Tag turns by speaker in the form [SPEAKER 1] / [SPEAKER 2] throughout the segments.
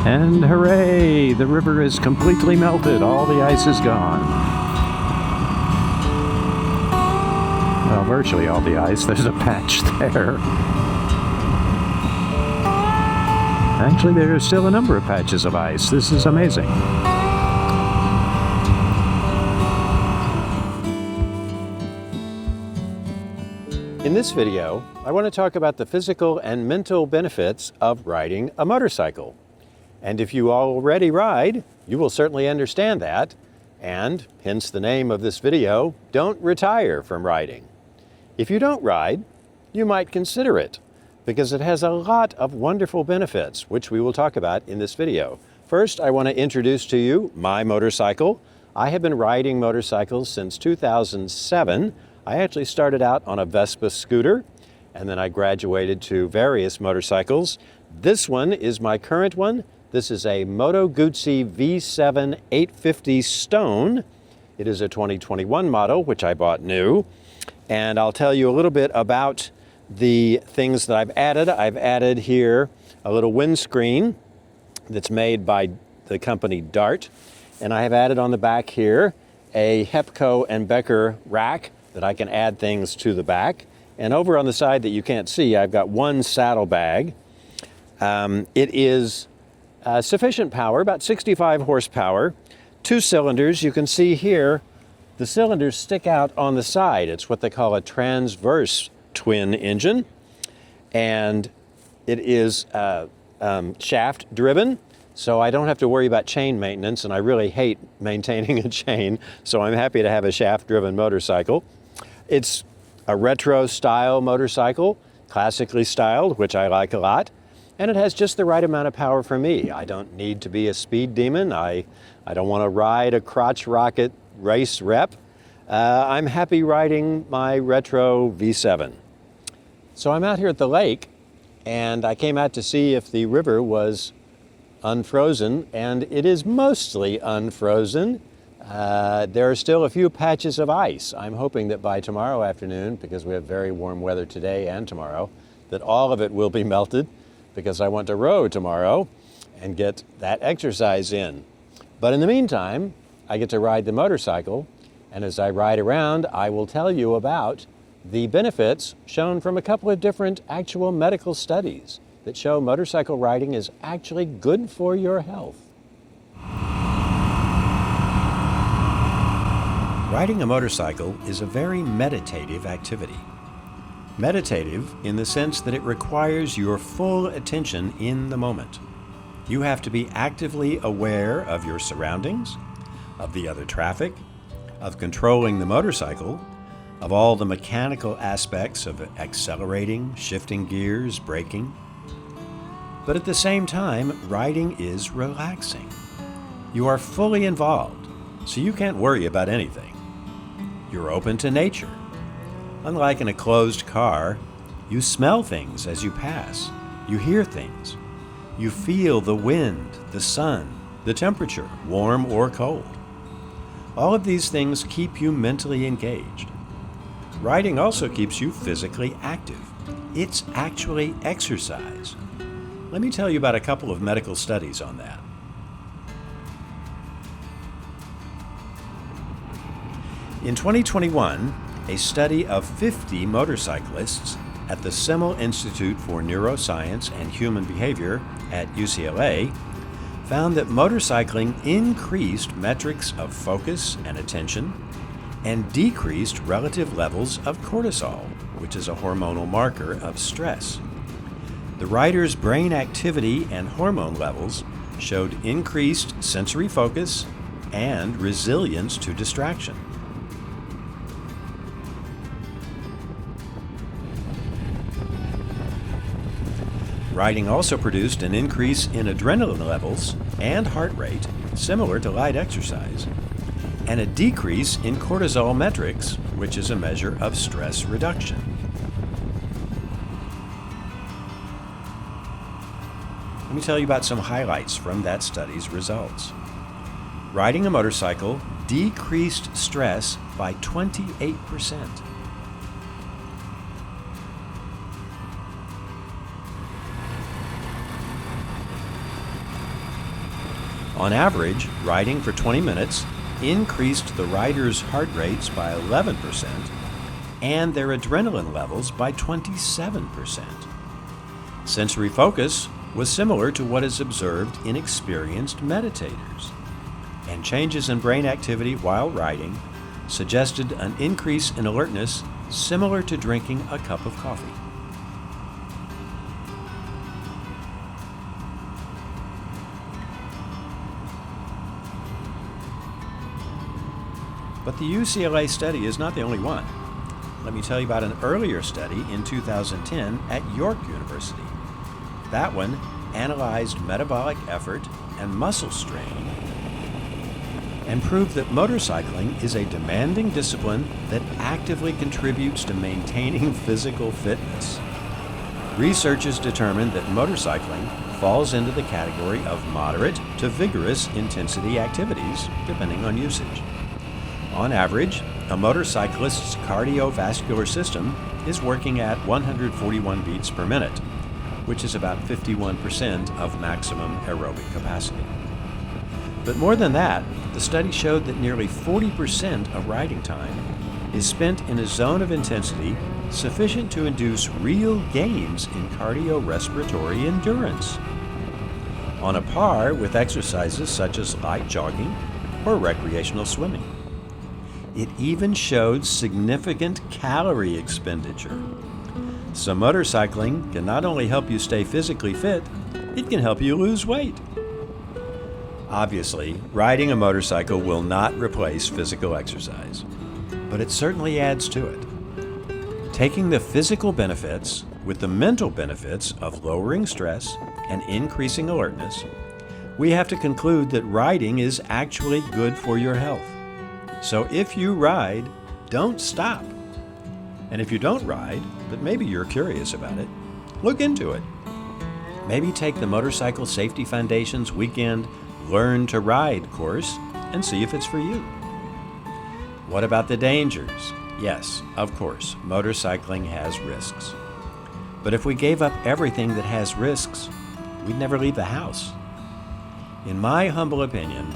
[SPEAKER 1] And hooray! The river is completely melted. All the ice is gone. Well, virtually all the ice. There's a patch there. Actually, there are still a number of patches of ice. This is amazing. In this video, I want to talk about the physical and mental benefits of riding a motorcycle. And if you already ride, you will certainly understand that, and hence the name of this video, Don't Retire from Riding. If you don't ride, you might consider it, because it has a lot of wonderful benefits, which we will talk about in this video. First, I want to introduce to you my motorcycle. I have been riding motorcycles since 2007. I actually started out on a Vespa scooter, and then I graduated to various motorcycles. This one is my current one. This is a Moto Guzzi V7 850 Stone. It is a 2021 model, which I bought new. And I'll tell you a little bit about the things that I've added. I've added here a little windscreen that's made by the company Dart. And I have added on the back here a Hepco and Becker rack that I can add things to the back. And over on the side that you can't see, I've got one saddle bag. It is sufficient power, about 65 horsepower, 2 cylinders. You can see here, the cylinders stick out on the side. It's what they call a transverse twin engine. And it is shaft driven. So I don't have to worry about chain maintenance, and I really hate maintaining a chain. So I'm happy to have a shaft driven motorcycle. It's a retro style motorcycle, classically styled, which I like a lot. And it has just the right amount of power for me. I don't need to be a speed demon. I don't want to ride a crotch rocket race rep. I'm happy riding my retro V7. So I'm out here at the lake, and I came out to see if the river was unfrozen, and it is mostly unfrozen. There are still a few patches of ice. I'm hoping that by tomorrow afternoon, because we have very warm weather today and tomorrow, that all of it will be melted, because I want to row tomorrow and get that exercise in. But in the meantime, I get to ride the motorcycle, and as I ride around, I will tell you about the benefits shown from a couple of different actual medical studies that show motorcycle riding is actually good for your health. Riding a motorcycle is a very meditative activity. Meditative in the sense that it requires your full attention in the moment. You have to be actively aware of your surroundings, of the other traffic, of controlling the motorcycle, of all the mechanical aspects of accelerating, shifting gears, braking. But at the same time, riding is relaxing. You are fully involved, so you can't worry about anything. You're open to nature. Unlike in a closed car, you smell things as you pass. You hear things. You feel the wind, the sun, the temperature, warm or cold. All of these things keep you mentally engaged. Riding also keeps you physically active. It's actually exercise. Let me tell you about a couple of medical studies on that. In 2021, a study of 50 motorcyclists at the Semel Institute for Neuroscience and Human Behavior at UCLA found that motorcycling increased metrics of focus and attention and decreased relative levels of cortisol, which is a hormonal marker of stress. The riders' brain activity and hormone levels showed increased sensory focus and resilience to distraction. Riding also produced an increase in adrenaline levels and heart rate, similar to light exercise, and a decrease in cortisol metrics, which is a measure of stress reduction. Let me tell you about some highlights from that study's results. Riding a motorcycle decreased stress by 28%. On average, riding for 20 minutes increased the riders' heart rates by 11% and their adrenaline levels by 27%. Sensory focus was similar to what is observed in experienced meditators, and changes in brain activity while riding suggested an increase in alertness similar to drinking a cup of coffee. But the UCLA study is not the only one. Let me tell you about an earlier study in 2010 at York University. That one analyzed metabolic effort and muscle strain and proved that motorcycling is a demanding discipline that actively contributes to maintaining physical fitness. Researchers determined that motorcycling falls into the category of moderate to vigorous intensity activities, depending on usage. On average, a motorcyclist's cardiovascular system is working at 141 beats per minute, which is about 51% of maximum aerobic capacity. But more than that, the study showed that nearly 40% of riding time is spent in a zone of intensity sufficient to induce real gains in cardiorespiratory endurance, on a par with exercises such as light jogging or recreational swimming. It even showed significant calorie expenditure. So motorcycling can not only help you stay physically fit, it can help you lose weight. Obviously, riding a motorcycle will not replace physical exercise, but it certainly adds to it. Taking the physical benefits with the mental benefits of lowering stress and increasing alertness, we have to conclude that riding is actually good for your health. So if you ride, don't stop. And if you don't ride, but maybe you're curious about it, look into it. Maybe take the Motorcycle Safety Foundation's weekend Learn to Ride course and see if it's for you. What about the dangers? Yes, of course, motorcycling has risks. But if we gave up everything that has risks, we'd never leave the house. In my humble opinion,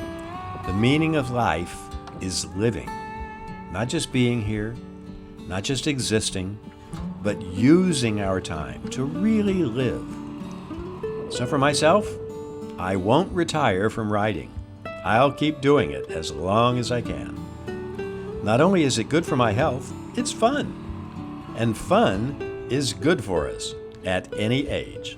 [SPEAKER 1] the meaning of life is living, not just being here, not just existing, but using our time to really live. So for myself, I won't retire from riding. I'll keep doing it as long as I can. Not only is it good for my health, it's fun. And fun is good for us at any age.